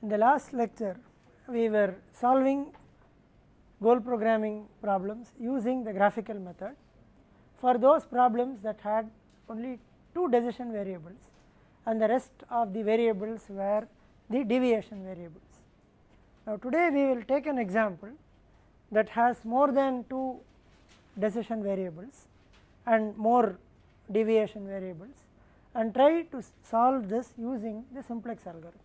In the last lecture we were solving goal programming problems using the graphical method for those problems that had only two decision variables and the rest of the variables were the deviation variables. Now today we will take an example that has more than two decision variables and more deviation variables and try to solve this using the simplex algorithm.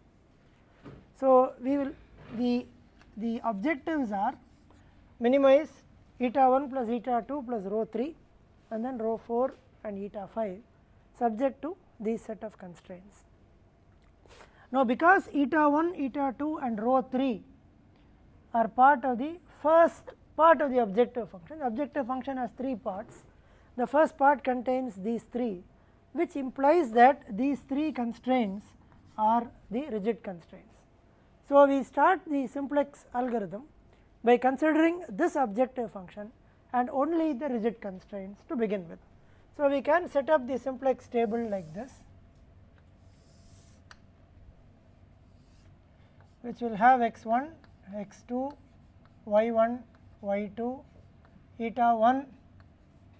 So we will the objectives are minimize eta 1 plus eta 2 plus rho 3 and then rho 4 and eta 5 subject to these set of constraints. Now because eta 1, eta 2 and rho 3 are part of the first part of the objective function. The objective function has three parts. The first part contains these three, which implies that these three constraints are the rigid constraints. So we start the simplex algorithm by considering this objective function and only the rigid constraints to begin with. So we can set up the simplex table like this, which will have x1, x2, y1, y2, eta 1,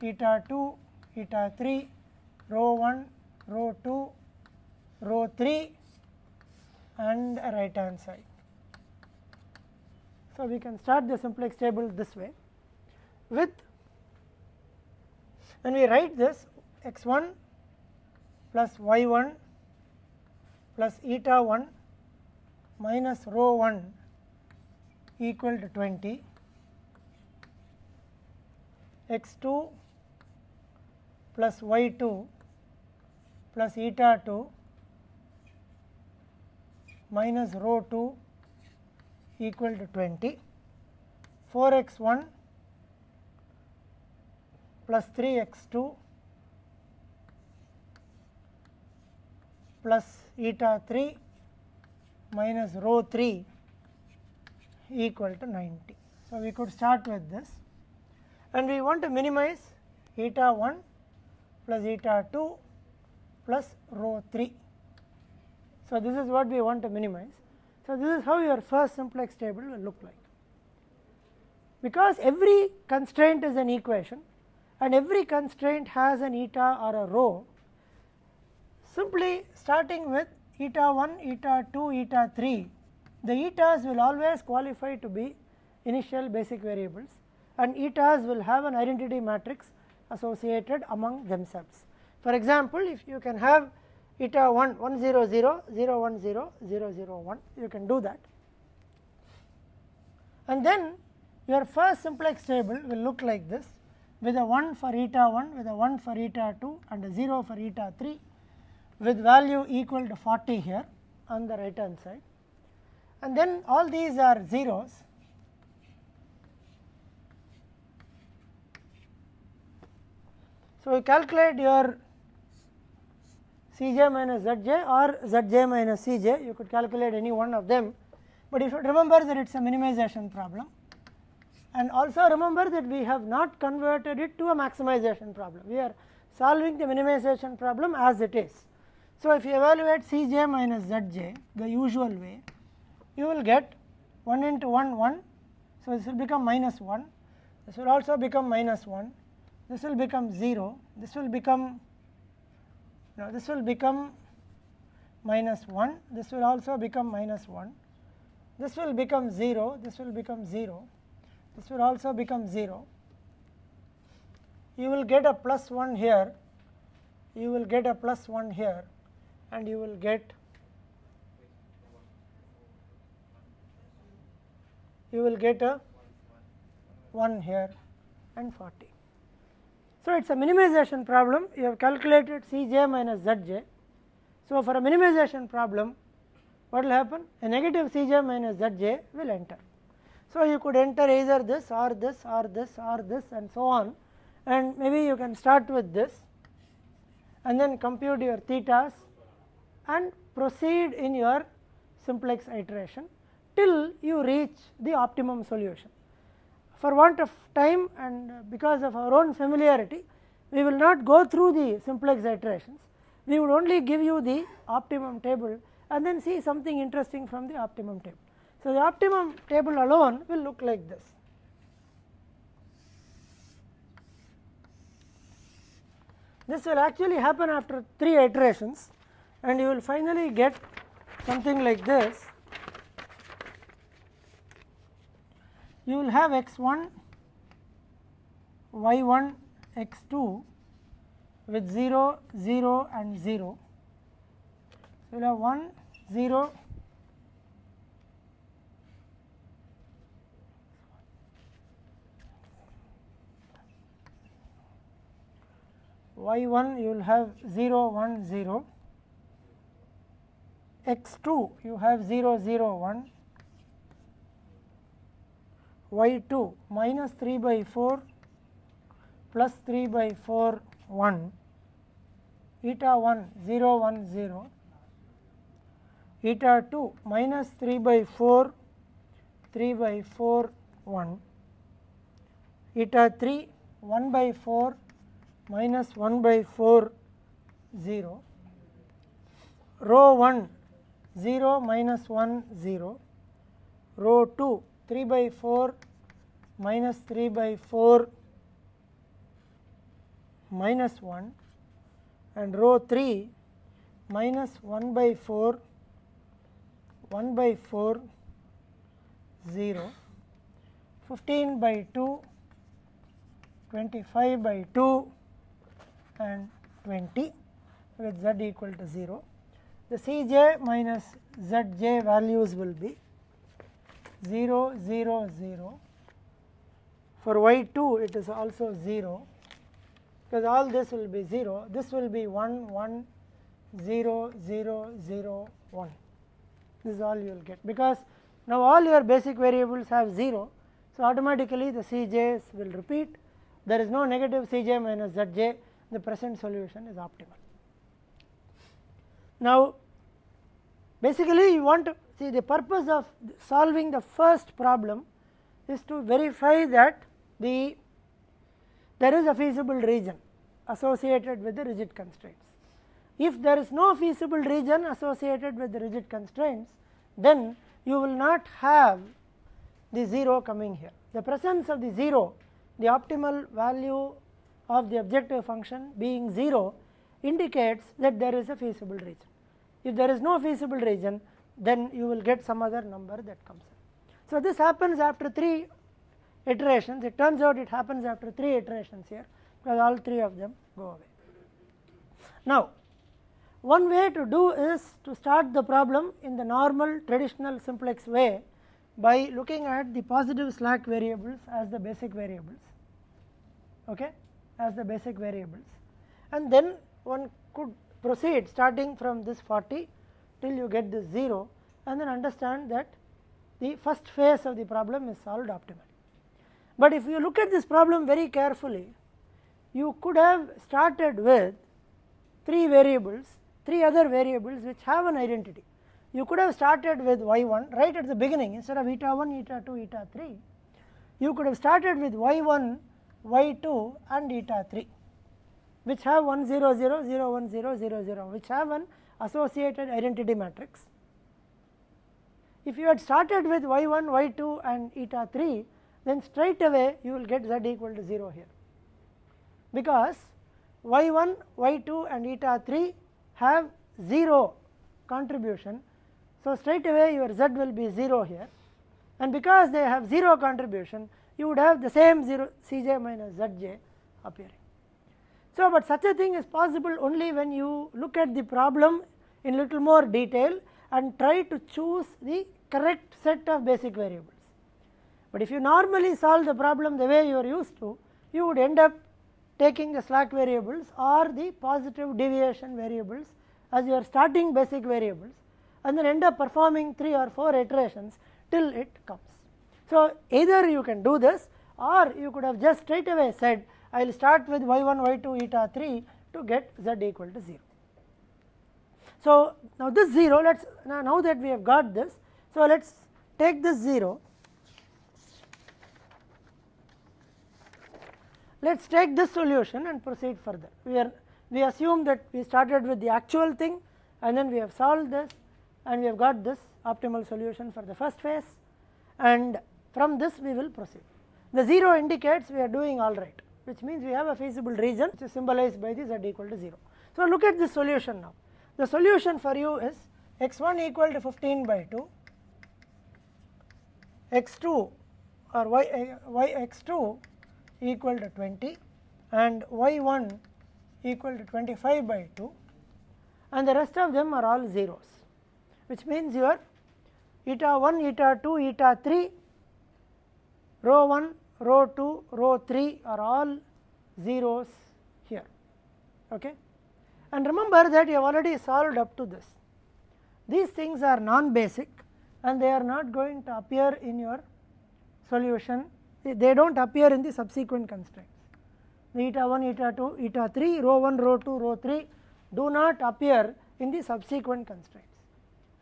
eta 2, eta 3, rho 1, rho 2, rho 3 and a right hand side. So we can start the simplex table this way with, when we write this, x1 plus y1 plus eta 1 minus rho 1 equal to 20, x2 plus y2 plus eta 2 minus rho 2 equal to 20, 4x1 plus 3x2 plus eta 3 minus rho 3 equal to 90. So we could start with this and we want to minimize eta 1 plus eta 2 plus rho 3. So this is what we want to minimize. So this is how your first simplex table will look like. Because every constraint is an equation and every constraint has an eta or a rho, simply starting with eta 1, eta 2, eta 3, the etas will always qualify to be initial basic variables and etas will have an identity matrix associated among themselves. For example, if you can have eta 1, 1 0 0, 0 1 0, 0 0 1, you can do that. And then your first simplex table will look like this, with a 1 for eta 1, with a 1 for eta 2 and a 0 for eta 3, with value equal to 40 here on the right hand side, and then all these are zeros. So you calculate your Cj minus Zj or Zj minus Cj, you could calculate any one of them, but you should remember that it is a minimization problem, and also remember that we have not converted it to a maximization problem. We are solving the minimization problem as it is. So if you evaluate Cj minus Zj the usual way, you will get 1 into 1 1, so this will become minus 1, this will also become minus 1, this will become 0, this will become, now this will become minus 1, this will also become minus 1, this will become 0, this will become 0, this will also become 0. You will get a plus 1 here, you will get a plus 1 here, and you will get a 1 here and 40. So it is a minimization problem. You have calculated Cj minus Zj. So for a minimization problem, what will happen? A negative Cj minus Zj will enter. So you could enter either this or this or this or this and so on, and maybe you can start with this and then compute your thetas and proceed in your simplex iteration till you reach the optimum solution. For want of time and because of our own familiarity, we will not go through the simplex iterations. We would only give you the optimum table and then see something interesting from the optimum table. So, the optimum table alone will look like this. This will actually happen after 3 iterations, and you will finally get something like this. You will have x1, y1, x2 with 0, 0 and 0. So, you will have 1, 0, y1 you will have 0, 1, 0, x2 you have 0, 0, 1, y2 minus 3 by 4 plus 3 by 4 1, eta 1 0, 1, 0, eta 2 minus 3 by 4 3 by 4 1, eta 3 1 by 4 minus 1 by 4 0, row 1 0 minus 1 0, row 2 3 by 4 minus 3 by 4 minus 1, and row 3 minus 1 by 4 1 by 4 0, 15 by 2, 25 by 2 and 20 with z equal to 0. The Cj minus Zj values will be 0, 0, 0. For y2 it is also 0, because all this will be 0, this will be 1, 1, 0, 0, 0, 1. This is all you will get, because now all your basic variables have 0. So, automatically the Cj's will repeat, there is no negative Cj minus Zj, the present solution is optimal. Now, basically you want to see the purpose of solving the first problem is to verify that there is a feasible region associated with the rigid constraints. If there is no feasible region associated with the rigid constraints, then you will not have the 0 coming here. The presence of the 0, the optimal value of the objective function being 0 indicates that there is a feasible region. If there is no feasible region, then you will get some other number that comes in. So, this happens after 3 iterations. It turns out it happens after 3 iterations here, because all 3 of them go away. Now, one way to do is to start the problem in the normal traditional simplex way by looking at the positive slack variables as the basic variables, okay, as the basic variables, and then one could proceed starting from this 40 till you get this 0, and then understand that the first phase of the problem is solved optimally. But if you look at this problem very carefully, you could have started with 3 variables, 3 other variables which have an identity. You could have started with y1 right at the beginning, instead of eta 1, eta 2, eta 3. You could have started with y1, y2 and eta 3, which have 1 0 0 0 1 0 0 0, which have an associated identity matrix. If you had started with y1, y2 and eta 3, then straight away you will get z equal to 0 here, because y1, y2 and eta 3 have 0 contribution. So, straight away your z will be 0 here, and because they have 0 contribution, you would have the same 0 Cj minus Zj appearing. So, but such a thing is possible only when you look at the problem in little more detail and try to choose the correct set of basic variables. But if you normally solve the problem the way you are used to, you would end up taking the slack variables or the positive deviation variables as your starting basic variables, and then end up performing 3 or 4 iterations till it comes. So, either you can do this, or you could have just straight away said I will start with y1, y2, eta 3 to get z equal to 0. So, now this 0, now that we have got this, so let us take this 0, let us take this solution and proceed further. We assume that we started with the actual thing and then we have solved this, and we have got this optimal solution for the first phase, and from this we will proceed. The 0 indicates we are doing all right, which means we have a feasible region which is symbolized by the z equal to 0. So, look at this solution now. The solution for you is x1 equal to 15 by 2, x2 or yx2 equal to 20 and y1 equal to 25 by 2, and the rest of them are all zeros, which means your eta 1, eta 2, eta 3, rho 1, rho 2, rho 3 are all zeros here. Okay? And remember that you have already solved up to this. These things are non-basic and they are not going to appear in your solution, they do not appear in the subsequent constraints. The eta 1, eta 2, eta 3, rho 1, rho 2, rho 3 do not appear in the subsequent constraints,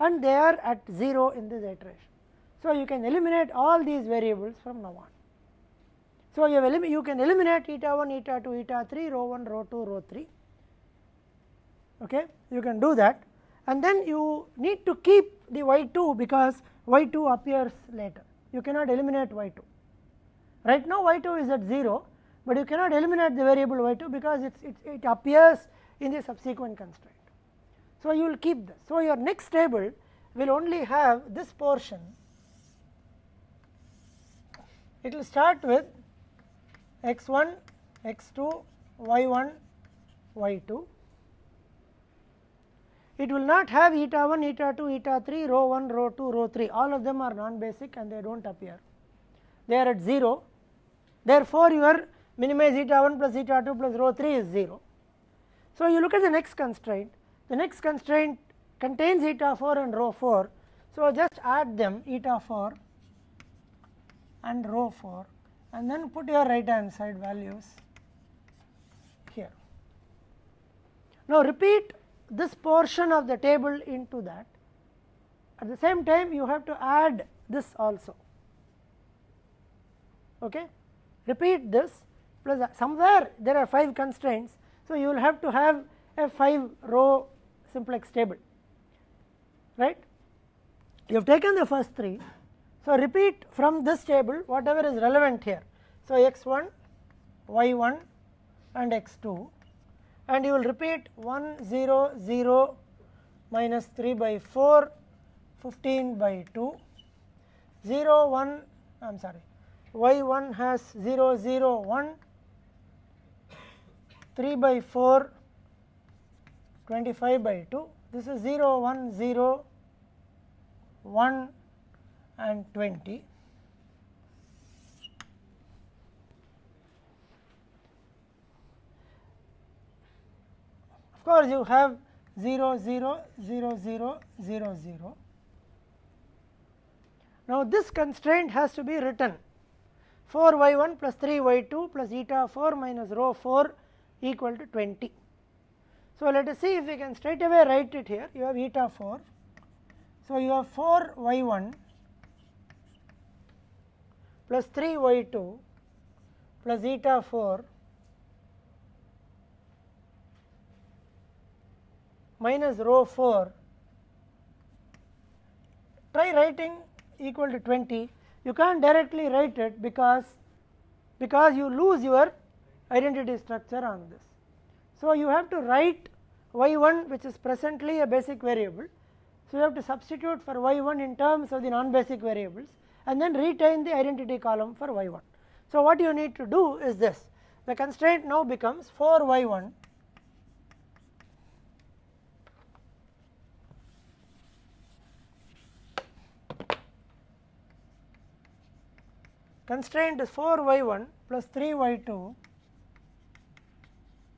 and they are at 0 in this iteration. So, you can eliminate all these variables from now on. So, you can eliminate eta 1, eta 2, eta 3, rho 1, rho 2, rho 3. Okay? You can do that, and then you need to keep the y2 because y2 appears later. You cannot eliminate y2. Right now y2 is at 0, but you cannot eliminate the variable y2 because it appears in the subsequent constraint. So, you will keep this. So, your next table will only have this portion. It will start with x1, x2, y1, y2. It will not have eta 1, eta 2, eta 3, rho 1, rho 2, rho 3, all of them are non-basic and they do not appear, they are at 0. Therefore, your minimize eta 1 plus eta 2 plus rho 3 is 0. So, you look at the next constraint, the next constraint contains eta 4 and rho 4. So, just add them eta 4 and rho 4 and then put your right hand side values here. Now, repeat this portion of the table into that. At the same time, you have to add this also. Okay? Repeat this plus somewhere there are 5 constraints. So, you will have to have a 5 row simplex table, right. You have taken the first 3. So, repeat from this table whatever is relevant here. So, x1, y1 and x2, and you will repeat 1, 0, 0, minus 3 by 4, 15 by 2, 0, 1, I am sorry, y1 has 0, 0, 1, 3 by 4, 25 by 2, this is 0, 1, 0, 1 and 20. Of course, you have 0, 0, 0, 0, 0, 0. Now, this constraint has to be written 4 y1 plus 3 y2 plus eta 4 minus rho 4 equal to 20. So, let us see if we can straight away write it here. You have eta 4. So, you have 4 y1 plus 3 y2 plus eta 4 minus rho 4. Try writing equal to 20. You can't directly write it because you lose your identity structure on this. So, you have to write y1 which is presently a basic variable. So, you have to substitute for y1 in terms of the non-basic variables and then retain the identity column for y1. So, what you need to do is this, the constraint now becomes 4 y1 constraint is 4 y1 plus 3 y2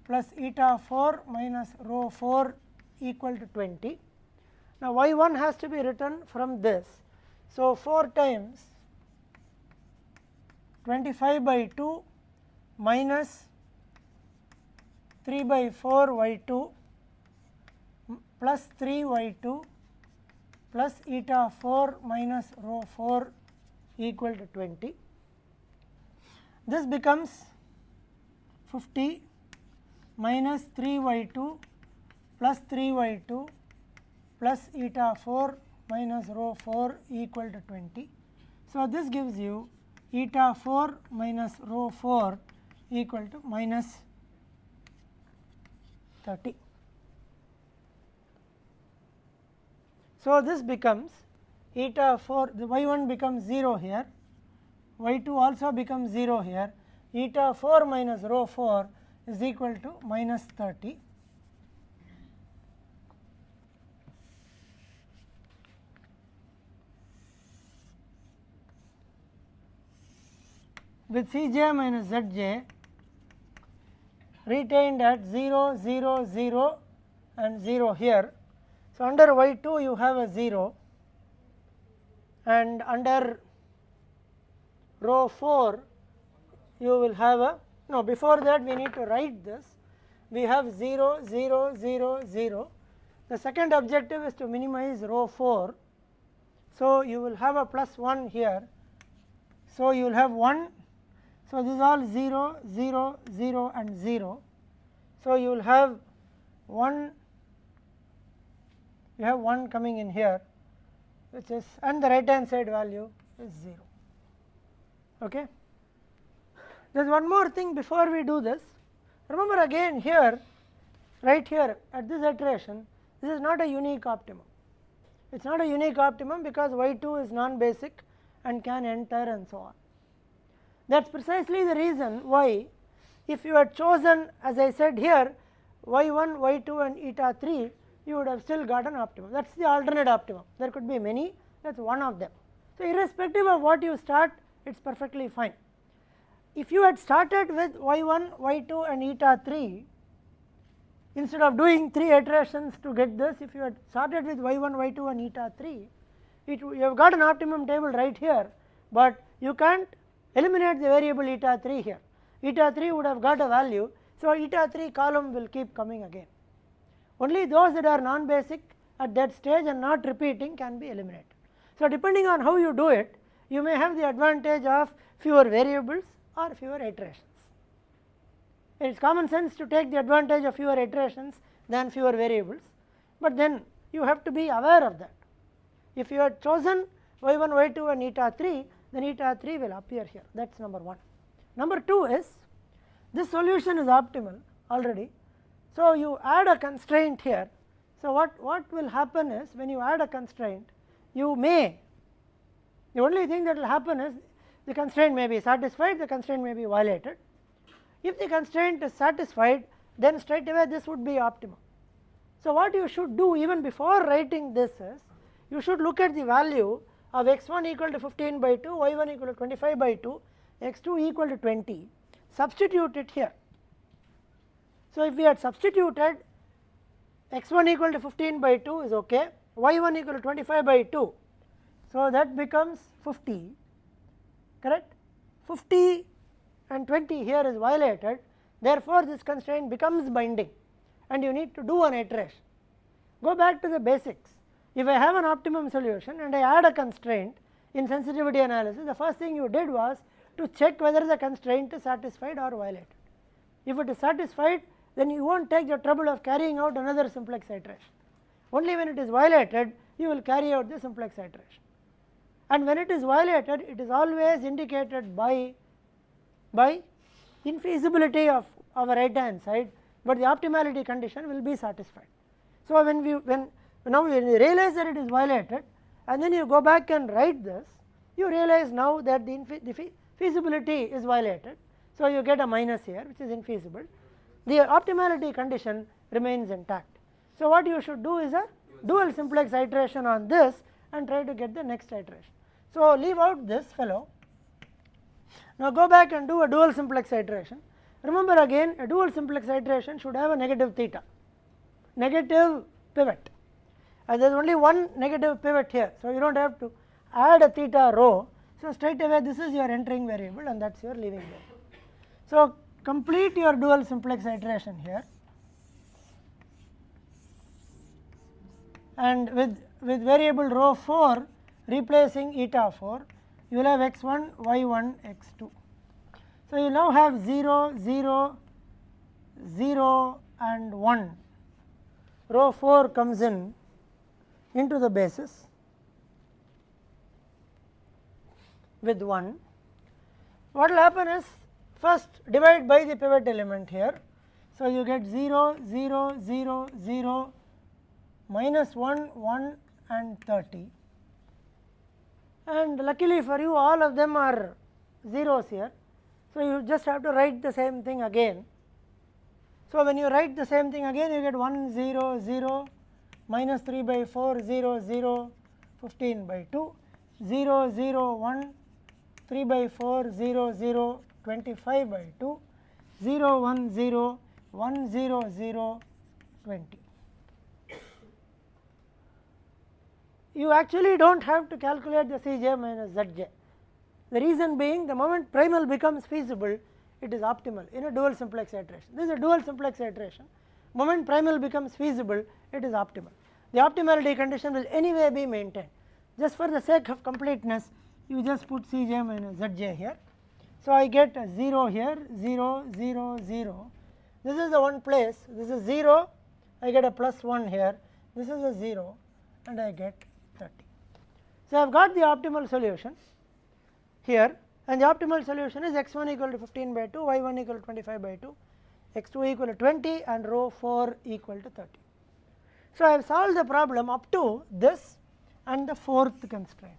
plus eta 4 minus rho 4 equal to 20. Now, y1 has to be written from this. So, 4 times 25 by 2 minus 3 by 4 y2 plus 3 y2 plus eta 4 minus rho 4 equal to 20. This becomes 50 minus 3 y2 plus 3 y2 plus eta 4 minus rho 4 equal to 20. So, this gives you eta 4 minus rho 4 equal to minus 30. So, this becomes eta 4, the y 1 becomes 0 here, y 2 also becomes 0 here, eta 4 minus rho 4 is equal to minus 30. With Cj minus Zj retained at 0, 0, 0 and 0 here. So, under y2 you have a 0 and under rho 4 you will have a, no, before that we need to write this, we have 0, 0, 0, 0. The second objective is to minimize rho 4. So, you will have a plus 1 here. So, you will have 1. So, this is all 0, 0, 0 and 0. So, you will have 1, you have 1 coming in here, which is, and the right hand side value is 0. Okay. There is one more thing before we do this. Remember again here, right here at this iteration, this is not a unique optimum. It is not a unique optimum because y2 is non-basic and can enter and so on. That is precisely the reason why, if you had chosen, as I said here, y1, y2 and eta 3, you would have still got an optimum. That is the alternate optimum. There could be many, that is one of them. So, irrespective of what you start, it is perfectly fine. If you had started with y1, y2 and eta 3, instead of doing 3 iterations to get this, if you had started with y1, y2 and eta 3, you have got an optimum table right here, but you can't eliminate the variable eta 3 here. Eta 3 would have got a value, so eta 3 column will keep coming again. Only those that are non-basic at that stage and not repeating can be eliminated. So, depending on how you do it, you may have the advantage of fewer variables or fewer iterations. It is common sense to take the advantage of fewer iterations than fewer variables, but then you have to be aware of that. If you had chosen y1, y2 and eta 3, then eta 3 will appear here, that is number 1. Number 2 is, this solution is optimal already. So, you add a constraint here. So, what will happen is, when you add a constraint, you may, the only thing that will happen is, the constraint may be satisfied, the constraint may be violated. If the constraint is satisfied, then straight away this would be optimum. So, what you should do even before writing this is, you should look at the value of x1 equal to 15 by 2, y1 equal to 25 by 2, x2 equal to 20, substitute it here. So, if we had substituted x1 equal to 15 by 2 is okay, y1 equal to 25 by 2, so that becomes 50, correct. 50 and 20 here is violated, therefore, this constraint becomes binding and you need to do an iteration. Go back to the basics. If I have an optimum solution and I add a constraint in sensitivity analysis, the first thing you did was to check whether the constraint is satisfied or violated. If it is satisfied, then you will not take the trouble of carrying out another simplex iteration. Only when it is violated, you will carry out the simplex iteration. And when it is violated, it is always indicated by infeasibility of our right hand side, but the optimality condition will be satisfied. So, when now you realize that it is violated and then you go back and write this, you realize now that the feasibility is violated. So, you get a minus here, which is infeasible. The optimality condition remains intact. So, what you should do is a dual simplex iteration on this and try to get the next iteration. So, leave out this fellow. Now, go back and do a dual simplex iteration. Remember again, a dual simplex iteration should have a negative theta, negative pivot, and there is only one negative pivot here. So, you do not have to add a theta rho. So, straight away this is your entering variable and that is your leaving variable. So, complete your dual simplex iteration here, and with variable rho 4 replacing eta 4, you will have x1, y1, x2. So, you now have 0, 0, 0 and 1. Rho 4 comes in into the basis with 1. What will happen is first divide by the pivot element here. So, you get 0, 0, 0, 0, minus 1, 1 and 30, and luckily for you all of them are zeros here. So, you just have to write the same thing again. So, when you write the same thing again, you get 1 0 0 minus 3 by 4 0 0 15 by 2 0 0 1 3 by 4 0 0 25 by 2 0 1 0 1 0 0 20. You actually do not have to calculate the Cj minus Zj. The reason being, the moment primal becomes feasible, it is optimal in a dual simplex iteration. This is a dual simplex iteration. Moment primal becomes feasible, it is optimal. The optimality condition will anyway be maintained. Just for the sake of completeness, you just put Cj minus Zj here. So, I get a 0 here, 0, 0, 0. This is the one place, this is 0, I get a plus 1 here, this is a 0 and I get 30. So, I have got the optimal solution here, and the optimal solution is x1 equal to 15 by 2, y1 equal to 25 by 2, x2 equal to 20 and rho 4 equal to 30. So, I have solved the problem up to this and the fourth constraint.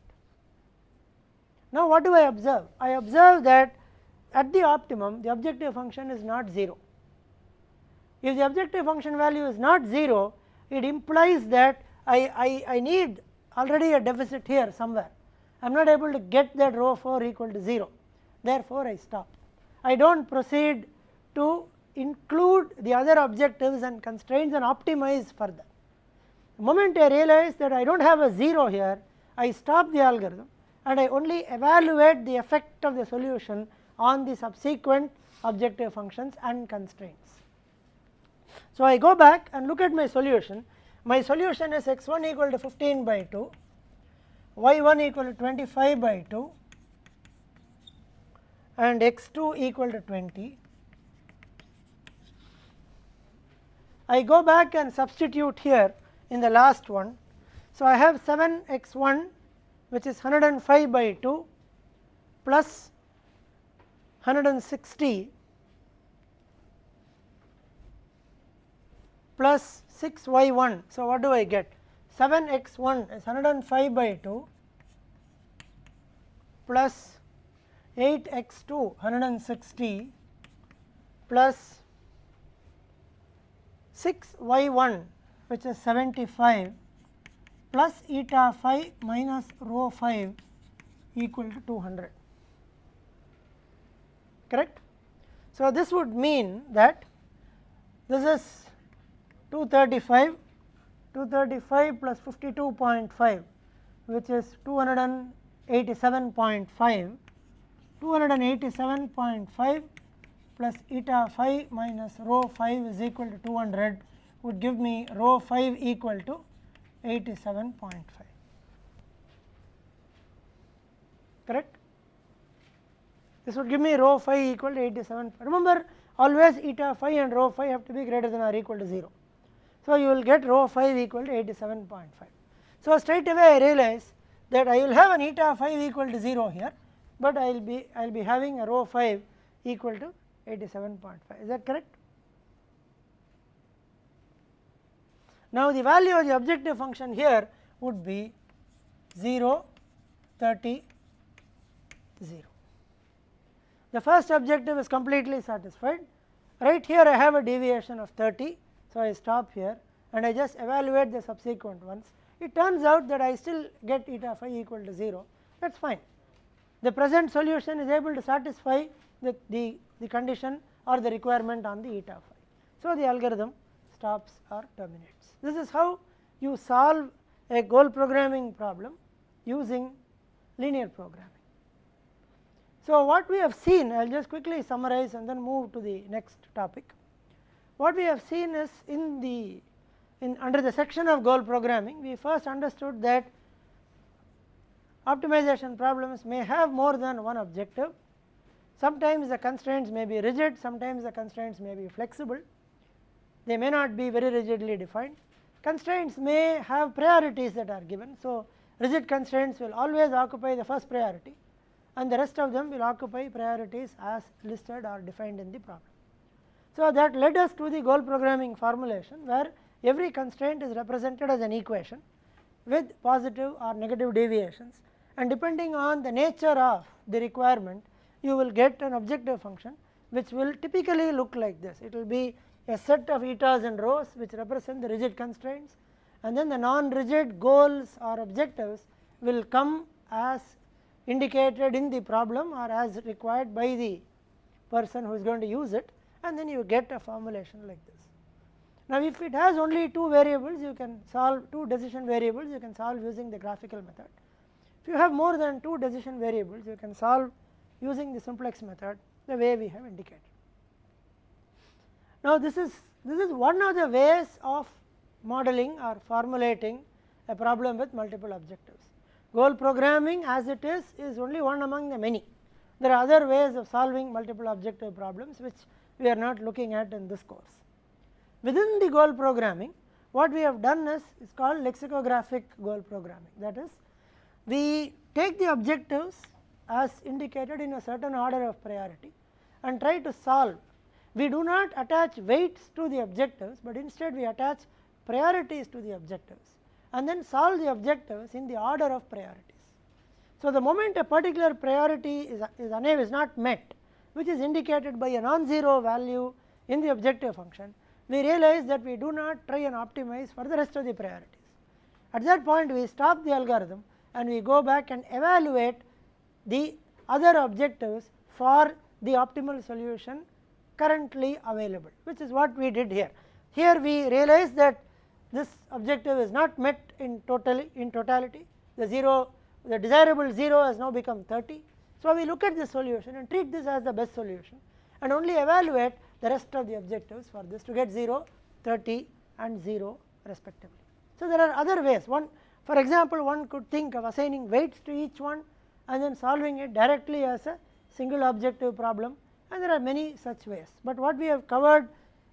Now, what do I observe? I observe that at the optimum the objective function is not 0. If the objective function value is not 0, it implies that I need already a deficit here somewhere. I am not able to get that rho 4 equal to 0, therefore, I stop. I do not proceed to include the other objectives and constraints and optimize further. The moment I realize that I do not have a 0 here, I stop the algorithm and I only evaluate the effect of the solution on the subsequent objective functions and constraints. So, I go back and look at my solution. My solution is x1 equal to 15 by 2, y1 equal to 25 by 2 and x2 equal to 20. I go back and substitute here in the last one. So, I have 7x1 which is 105 by 2 plus 160 plus 6y1. So, what do I get? 7x1 is 105 by 2 plus 8x2 160 plus 6y1 which is 75 plus eta 5 minus rho 5 equal to 200, correct. So, this would mean that this is 235 plus 52.5 which is 287.5, 287.5 plus eta 5 minus rho 5 is equal to 200 would give me rho 5 equal to 87.5, correct. This would give me rho 5 equal to 87. Remember, always eta 5 and rho 5 have to be greater than or equal to 0. So, you will get rho 5 equal to 87.5. So, straight away I realize that I will have an eta 5 equal to 0 here, but I will be having a rho 5 equal to 87.5. Is that correct? Now, the value of the objective function here would be 0, 30, 0. The first objective is completely satisfied. Right here I have a deviation of 30. So, I stop here and I just evaluate the subsequent ones. It turns out that I still get eta 5 equal to 0, that is fine. The present solution is able to satisfy the condition or the requirement on the eta 5. So, the algorithm stops or terminates. This is how you solve a goal programming problem using linear programming. So, what we have seen, I will just quickly summarize and then move to the next topic. What we have seen is under the section of goal programming, we first understood that optimization problems may have more than one objective. Sometimes the constraints may be rigid, sometimes the constraints may be flexible, they may not be very rigidly defined. constraints may have priorities that are given. So, rigid constraints will always occupy the first priority and the rest of them will occupy priorities as listed or defined in the problem. So, that led us to the goal programming formulation, where every constraint is represented as an equation with positive or negative deviations, and depending on the nature of the requirement you will get an objective function which will typically look like this. It will be a set of etas and rhos which represent the rigid constraints, and then the non-rigid goals or objectives will come as indicated in the problem or as required by the person who is going to use it, and then you get a formulation like this. Now, if it has only two variables, you can solve two decision variables, you can solve using the graphical method. If you have more than two decision variables, you can solve using the simplex method the way we have indicated. Now, this is one of the ways of modeling or formulating a problem with multiple objectives. Goal programming as it is only one among the many. There are other ways of solving multiple objective problems which we are not looking at in this course. Within the goal programming, what we have done is called lexicographic goal programming. That is, we take the objectives as indicated in a certain order of priority and try to solve. We do not attach weights to the objectives, but instead we attach priorities to the objectives and then solve the objectives in the order of priorities. So, the moment a particular priority is not met, which is indicated by a non-zero value in the objective function, we realize that we do not try and optimize for the rest of the priorities. At that point, we stop the algorithm and we go back and evaluate the other objectives for the optimal solution currently available, which is what we did here. Here we realize that this objective is not met in totality. The desirable 0 has now become 30. So, we look at the solution and treat this as the best solution and only evaluate the rest of the objectives for this to get 0, 30 and 0 respectively. So, there are other ways. For example, one could think of assigning weights to each one and then solving it directly as a single objective problem, and there are many such ways. But what we have covered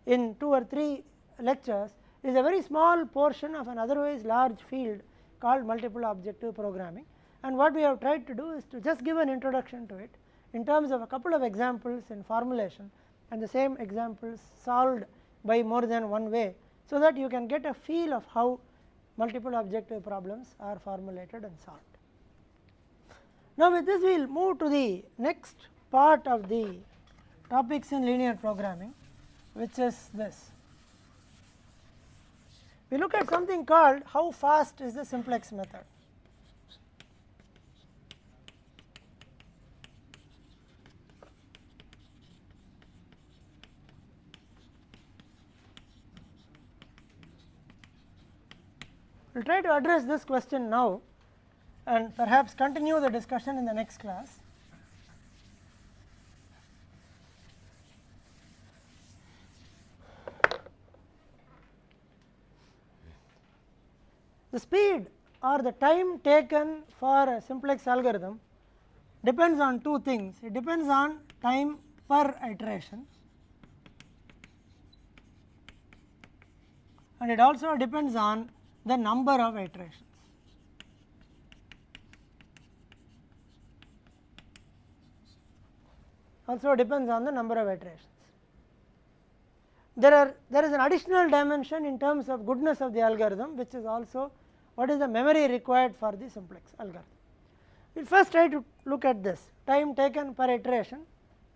in 2 or 3 lectures is a very small portion of an otherwise large field called multiple objective programming, and what we have tried to do is to just give an introduction to it in terms of a couple of examples in formulation and the same examples solved by more than one way, so that you can get a feel of how multiple objective problems are formulated and solved. Now, with this we will move to the next part of the topics in linear programming, which is this. We look at something called how fast is the simplex method. We will try to address this question now and perhaps continue the discussion in the next class. The speed or the time taken for a simplex algorithm depends on two things. It depends on time per iteration, and it also depends on the number of iterations. Also depends on the number of iterations. There is an additional dimension in terms of goodness of the algorithm, which is also what is the memory required for the simplex algorithm. We will first try to look at this time taken per iteration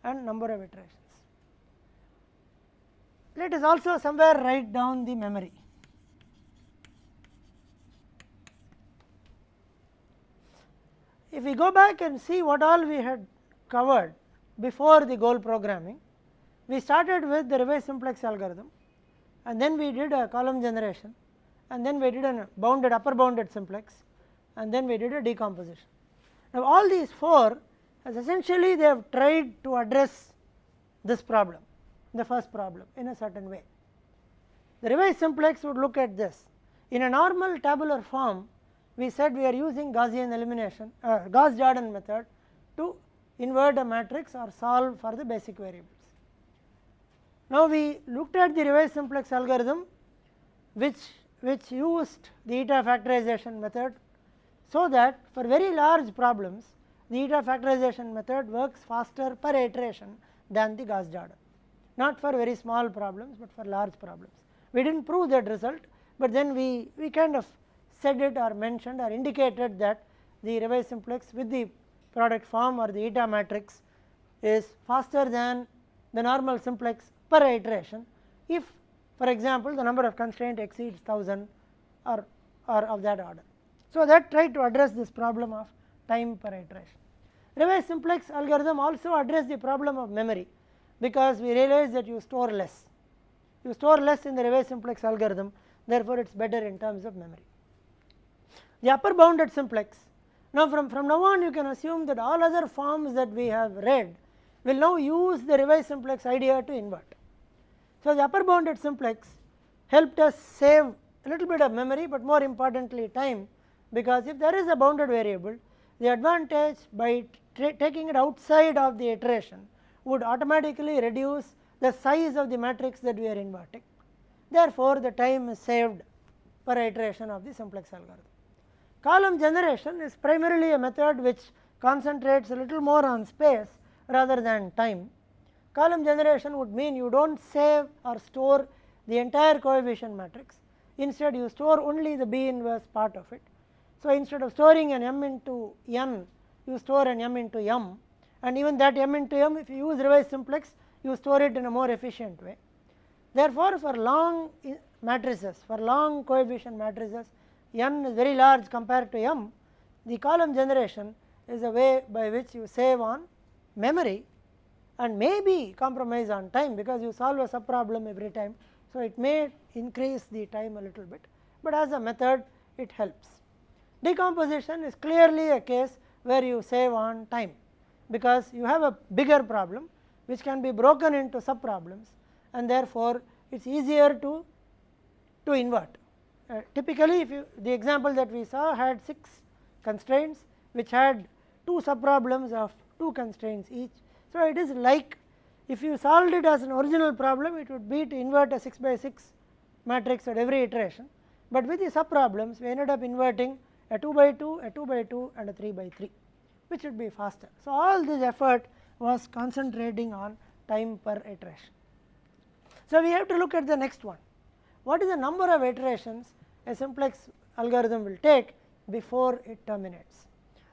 and number of iterations. Let us also somewhere write down the memory. If we go back and see what all we had covered before the goal programming, we started with the revised simplex algorithm, and then we did a column generation, and then we did a upper bounded simplex, and then we did a decomposition. Now, all these four as essentially they have tried to address this problem, the first problem, in a certain way. The revised simplex would look at this. In a normal tabular form, we said we are using Gaussian elimination, Gauss-Jordan method to invert a matrix or solve for the basic variables. Now, we looked at the revised simplex algorithm, which which used the eta factorization method, so that for very large problems the eta factorization method works faster per iteration than the Gauss Jordan, not for very small problems, but for large problems. We did not prove that result, but then we kind of said it or mentioned or indicated that the revised simplex with the product form or the eta matrix is faster than the normal simplex per iteration if, for example, the number of constraints exceeds 1000 or of that order. So, that tried to address this problem of time per iteration. Revised simplex algorithm also addressed the problem of memory, because we realized that you store less in the revised simplex algorithm, therefore, it is better in terms of memory. The upper bounded simplex, now from now on you can assume that all other forms that we have read will now use the revised simplex idea to invert. So, the upper bounded simplex helped us save a little bit of memory, but more importantly time, because if there is a bounded variable, the advantage by taking it outside of the iteration would automatically reduce the size of the matrix that we are inverting. Therefore, the time is saved per iteration of the simplex algorithm. Column generation is primarily a method which concentrates a little more on space rather than time. Column generation would mean you do not save or store the entire coefficient matrix, instead you store only the B inverse part of it. So, instead of storing an m into n, you store an m into m, and even that m into m, if you use revised simplex, you store it in a more efficient way. Therefore, for long matrices, for long coefficient matrices, n is very large compared to m, the column generation is a way by which you save on memory and maybe compromise on time, because you solve a sub problem every time. So, it may increase the time a little bit, but as a method it helps. Decomposition is clearly a case where you save on time, because you have a bigger problem which can be broken into sub problems, and therefore it is easier to invert. Typically, if the example that we saw had 6 constraints which had 2 sub problems of 2 constraints each. So, it is like if you solved it as an original problem, it would be to invert a 6 by 6 matrix at every iteration, but with the sub problems we ended up inverting a 2 by 2, a 2 by 2 and a 3 by 3, which would be faster. So, all this effort was concentrating on time per iteration. So, we have to look at the next one. What is the number of iterations a simplex algorithm will take before it terminates?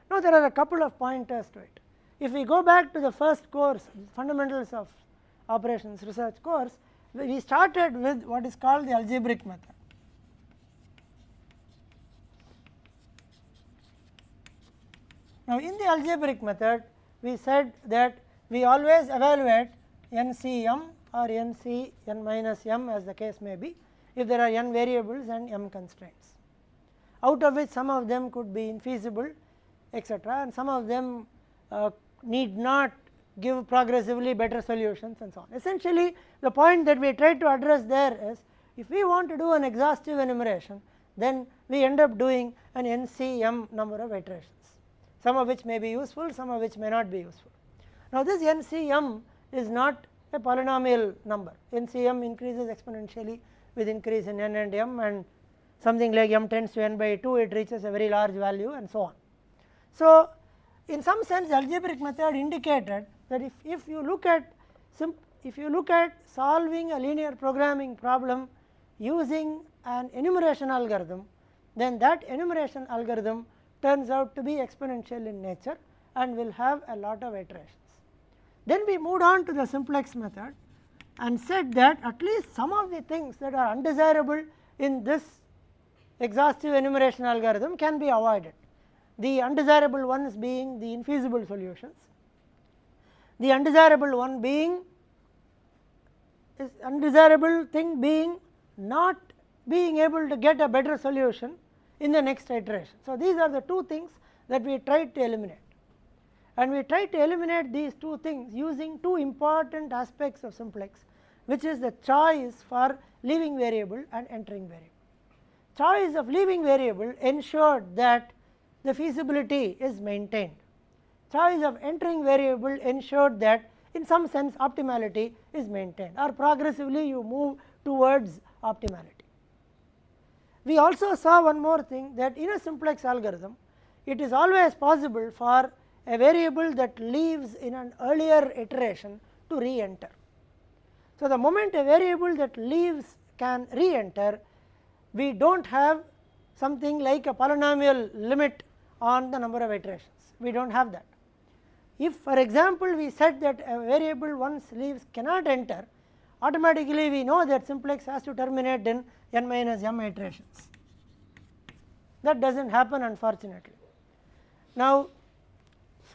Now, there are a couple of pointers to it. If we go back to the first course, fundamentals of operations research course, we started with what is called the algebraic method. Now, in the algebraic method, we said that we always evaluate NCM or NC n minus m, as the case may be, if there are n variables and m constraints, out of which some of them could be infeasible, etc., and some of them need not give progressively better solutions and so on. Essentially, the point that we try to address there is, if we want to do an exhaustive enumeration, then we end up doing an NCM number of iterations, some of which may be useful, some of which may not be useful. Now, this NCM is not a polynomial number. NCM increases exponentially with increase in n and m, and something like m tends to n by 2, it reaches a very large value and so on. So, in some sense, the algebraic method indicated that if you look at solving a linear programming problem using an enumeration algorithm, then that enumeration algorithm turns out to be exponential in nature and will have a lot of iterations. Then we moved on to the simplex method and said that at least some of the things that are undesirable in this exhaustive enumeration algorithm can be avoided. The undesirable ones being the infeasible solutions, the undesirable one being undesirable thing being not being able to get a better solution in the next iteration. So, these are the two things that we tried to eliminate, and we tried to eliminate these two things using two important aspects of simplex, which is the choice for leaving variable and entering variable. Choice of leaving variable ensured that the feasibility is maintained. Choice of entering variable ensured that in some sense optimality is maintained, or progressively you move towards optimality. We also saw one more thing, that in a simplex algorithm it is always possible for a variable that leaves in an earlier iteration to re-enter. So, the moment a variable that leaves can re-enter, we do not have something like a polynomial limit on the number of iterations, we do not have that. If for example, we said that a variable once leaves cannot enter, automatically we know that simplex has to terminate in n minus m iterations. That does not happen, unfortunately. Now,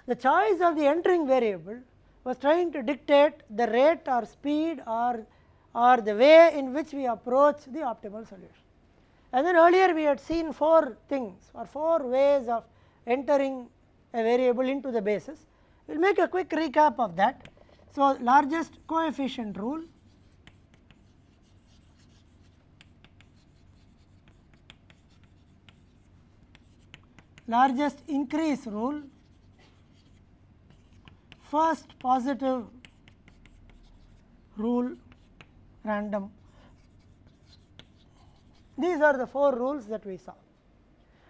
the choice of the entering variable was trying to dictate the rate or speed or the way in which we approach the optimal solution. And then earlier we had seen 4 things or 4 ways of entering a variable into the basis. We will make a quick recap of that. So, largest coefficient rule, largest increase rule, first positive rule, random. These are the 4 rules that we saw.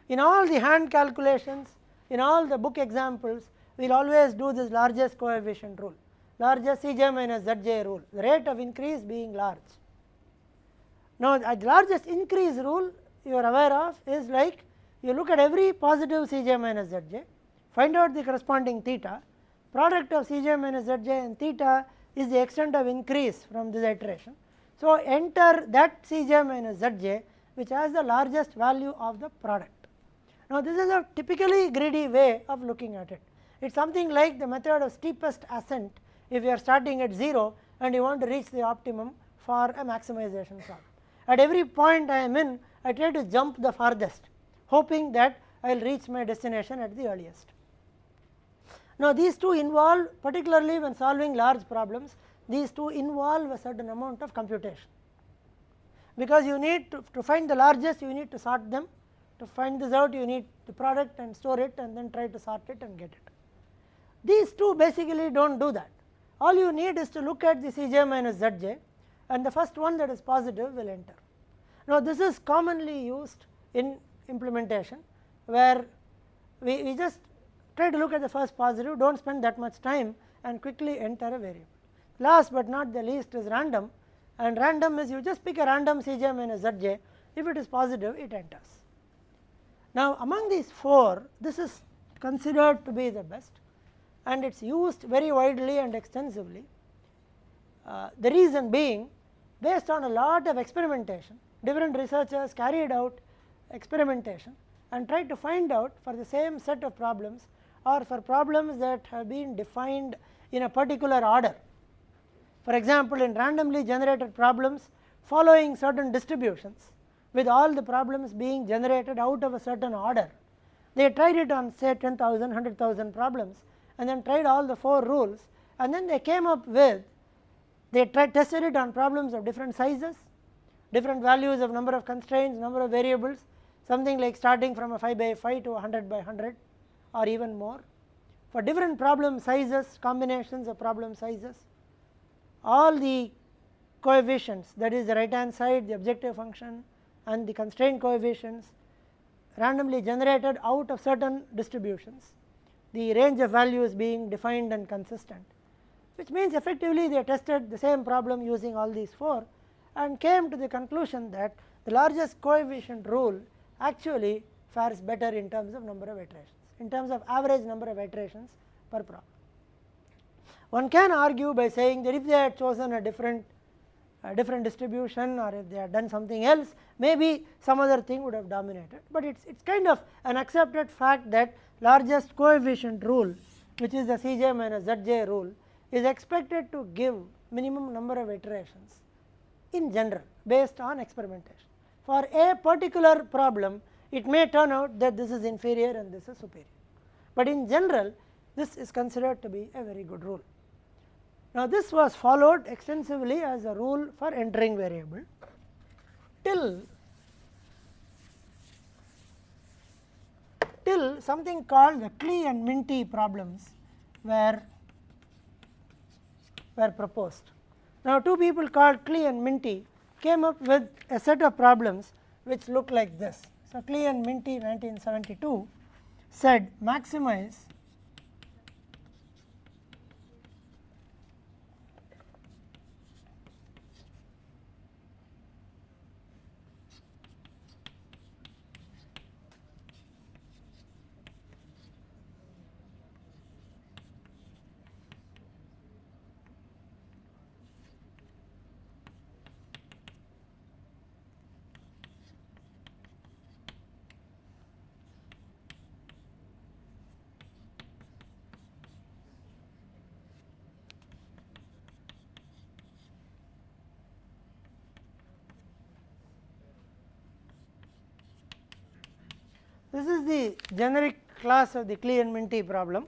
In all the hand calculations, in all the book examples, we will always do this largest coefficient rule, largest Cj minus Zj rule, the rate of increase being large. Now, the largest increase rule you are aware of is like you look at every positive Cj minus Zj, find out the corresponding theta, product of Cj minus Zj and theta is the extent of increase from this iteration. So, enter that Cj minus Zj which has the largest value of the product. Now, this is a typically greedy way of looking at it. It is something like the method of steepest ascent if you are starting at 0 and you want to reach the optimum for a maximization problem. At every point I am in, I try to jump the farthest, hoping that I will reach my destination at the earliest. Now, these two involve, particularly when solving large problems, these two involve a certain amount of computation, because you need to find the largest, you need to sort them. To find this out, you need the product and store it and then try to sort it and get it. These two basically do not do that. All you need is to look at the Cj minus Zj and the first one that is positive will enter. Now, this is commonly used in implementation, where we just try to look at the first positive, do not spend that much time and quickly enter a variable. Last but not the least is random, and random is you just pick a random Cj minus Zj, if it is positive it enters. Now, among these 4, this is considered to be the best and it is used very widely and extensively. The reason being, based on a lot of experimentation, different researchers carried out experimentation and tried to find out for the same set of problems or for problems that have been defined in a particular order. For example, in randomly generated problems following certain distributions, with all the problems being generated out of a certain order, they tried it on say 10,000, 100,000 problems and then tried all the 4 rules, and then they came up with, they tested it on problems of different sizes, different values of number of constraints, number of variables, something like starting from a 5 by 5 to 100 by 100 or even more, for different problem sizes, combinations of problem sizes. All the coefficients, that is the right hand side, the objective function and the constraint coefficients, randomly generated out of certain distributions, the range of values being defined and consistent, which means effectively they tested the same problem using all these 4 and came to the conclusion that the largest coefficient rule actually fares better in terms of number of iterations, in terms of average number of iterations per problem. One can argue by saying that if they had chosen a different distribution or if they had done something else, maybe some other thing would have dominated, but it is kind of an accepted fact that largest coefficient rule, which is the Cj minus Zj rule, is expected to give minimum number of iterations in general based on experimentation. For a particular problem, it may turn out that this is inferior and this is superior, but in general this is considered to be a very good rule. Now, this was followed extensively as a rule for entering variable till something called the Klee and Minty problems were proposed. Now, 2 people called Klee and Minty came up with a set of problems which look like this. So, Klee and Minty 1972 said maximize this is the generic class of the Klee and Minty problem.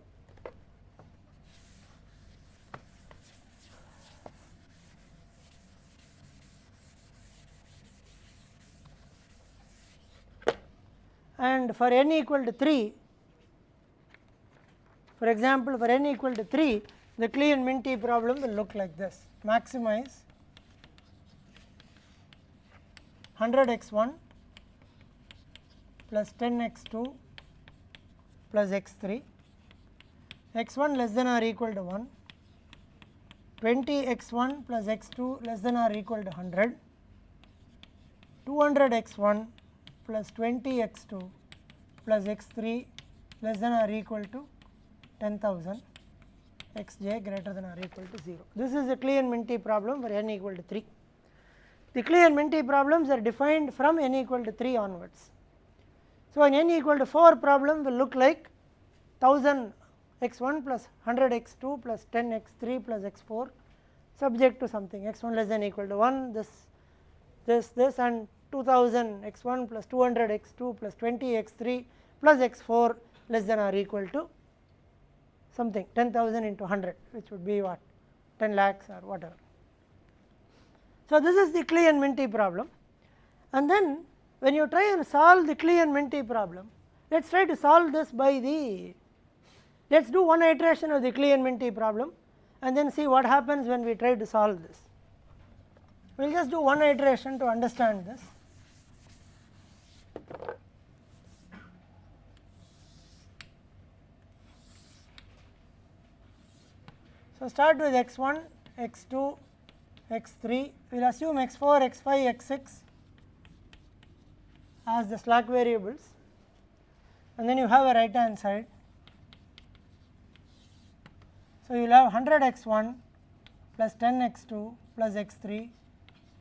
And for n equal to 3, for example, for n equal to 3, the Klee and Minty problem will look like this: maximize 100x1 plus 10x2 plus x3, x1 less than or equal to 1, 20x1 plus x2 less than or equal to 100, 200x1 plus 20x2 plus x3 less than or equal to 10,000, xj greater than or equal to 0. This is the Klee and Minty problem for n equal to 3. The Klee and Minty problems are defined from n equal to 3 onwards. So, an n equal to 4 problem will look like 1000 x1 plus 100 x2 plus 10 x3 plus x4 subject to something x1 less than or equal to 1, this and 2000 x1 plus 200 x2 plus 20 x3 plus x4 less than or equal to something 10,000 into 100, which would be what, 10 lakhs or whatever. So, this is the Klee and Minty problem, and then when you try and solve the Klee and Minty problem, let us try to solve this by the, let us do one iteration of the Klee and Minty problem and then see what happens when we try to solve this. We will just do one iteration to understand this. So, start with x1, x2, x3, we will assume x4, x5, x6 as the slack variables, and then you have a right hand side. So, you will have 100 x1 plus 10 x2 plus x3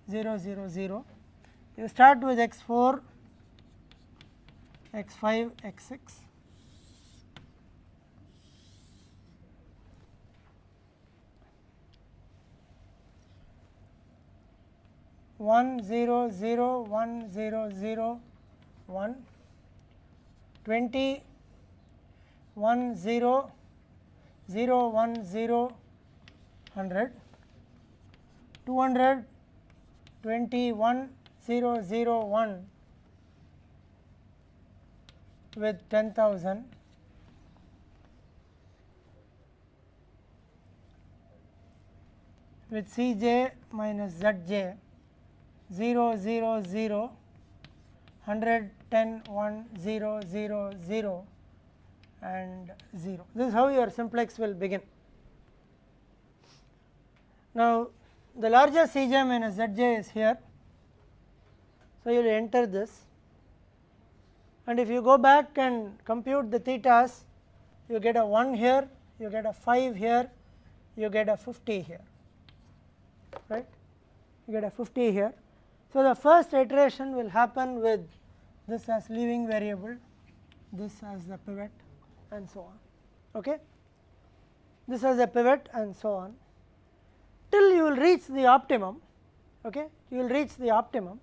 0 0 0. You start with x4, x5, x6. One 0 0 1 0 0 1, 20 1 0 0 1 0 100, 200 21 0 0 1 with 10,000, with Cj minus Zj 0 0 0 100 10 1 0 0 0 and 0. This is how your simplex will begin. Now, the larger Cj minus Zj is here, so you will enter this, and if you go back and compute the thetas, you get a 1 here, you get a 5 here, you get a 50 here, right, you get a 50 here. So, the first iteration will happen with this as leaving variable, this as the pivot and so on, okay. This as a pivot and so on till you will reach the optimum, okay. You will reach the optimum,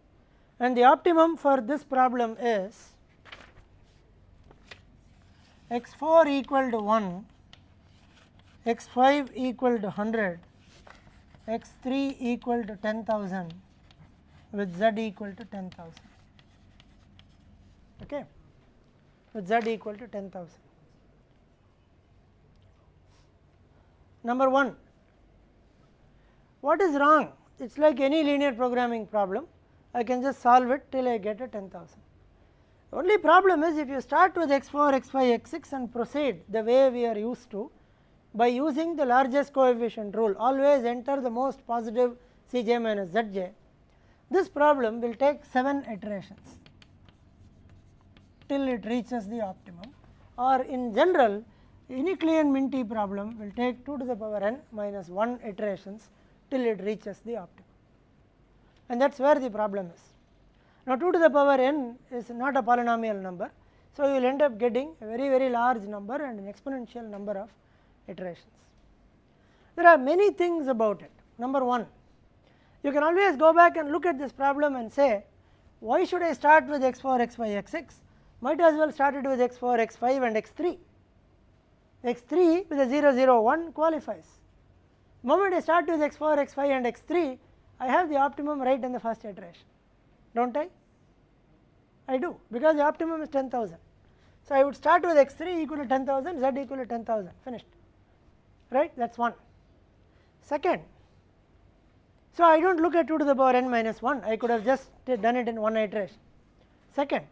and the optimum for this problem is x4 equal to 1, x5 equal to 100, x3 equal to 10,000 with z equal to 10,000, okay, with z equal to 10,000. Number 1, what is wrong? It is like any linear programming problem. I can just solve it till I get a 10,000. The only problem is if you start with x4, x5, x6 and proceed the way we are used to by using the largest coefficient rule, always enter the most positive Cj minus Zj, this problem will take 7 iterations till it reaches the optimum, or in general any Klein-Minty problem will take 2 to the power n minus 1 iterations till it reaches the optimum, and that is where the problem is. Now 2 to the power n is not a polynomial number, so you will end up getting a very large number and an exponential number of iterations. There are many things about it. Number 1, you can always go back and look at this problem and say, why should I start with x4, x5, x6? Might as well start it with x4, x5 and x3. x3 with a 0, 0, 1 qualifies. The moment I start with x4, x5 and x3, I have the optimum right in the first iteration, don't I? I do, because the optimum is 10,000. So I would start with x3 equal to 10,000, z equal to 10,000, finished, right? That is one. Second, so I do not look at 2 to the power n minus 1, I could have just done it in one iteration. Second,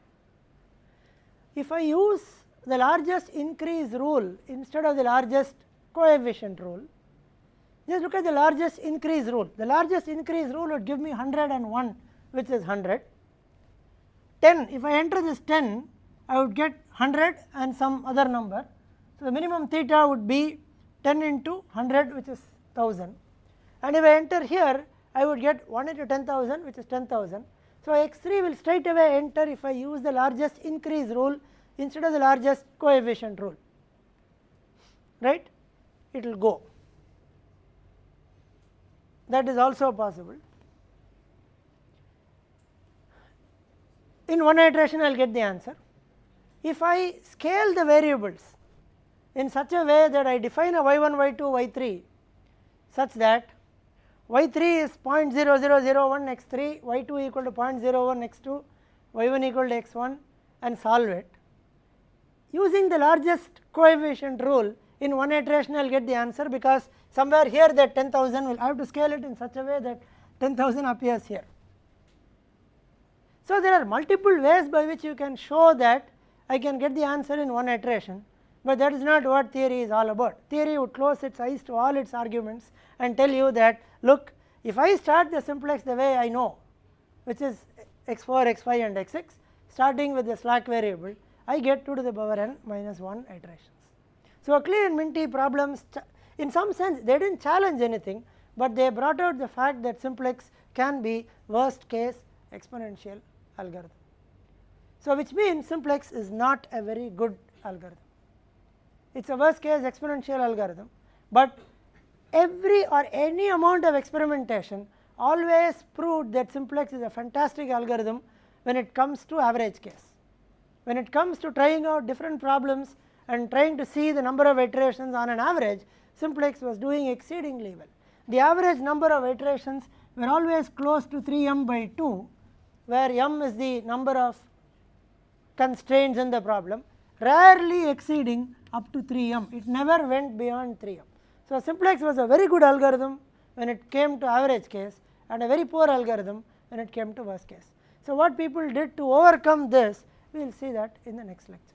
if I use the largest increase rule instead of the largest coefficient rule, just look at the largest increase rule. The largest increase rule would give me 101, which is 100. 10, if I enter this 10, I would get 100 and some other number. So the minimum theta would be 10 into 100, which is 1000. And if I enter here, I would get 1 into 10,000, which is 10,000. So x3 will straight away enter if I use the largest increase rule instead of the largest coefficient rule, right? It will go. That is also possible. In one iteration I will get the answer. If I scale the variables in such a way that I define a y1, y2, y3 such that y3 is 0.0001 x3, y2 equal to 0.01 x2, y1 equal to x1 and solve it. Using the largest coefficient rule in one iteration I will get the answer, because somewhere here that 10,000 will, I have to scale it in such a way that 10,000 appears here. So there are multiple ways by which you can show that I can get the answer in one iteration, but that is not what theory is all about. Theory would close its eyes to all its arguments and tell you that, look, if I start the simplex the way I know, which is x4, x5 and x6, starting with the slack variable, I get 2 to the power n minus 1 iterations. So Klein-Minty problems, in some sense they did not challenge anything, but they brought out the fact that simplex can be worst case exponential algorithm. So which means simplex is not a very good algorithm. It is a worst case exponential algorithm, but every or any amount of experimentation always proved that simplex is a fantastic algorithm when it comes to average case. When it comes to trying out different problems and trying to see the number of iterations on an average, simplex was doing exceedingly well. The average number of iterations were always close to 3m by 2, where m is the number of constraints in the problem, rarely exceeding up to 3m. It never went beyond 3m. So simplex was a very good algorithm when it came to average case and a very poor algorithm when it came to worst case. So what people did to overcome this, we will see that in the next lecture.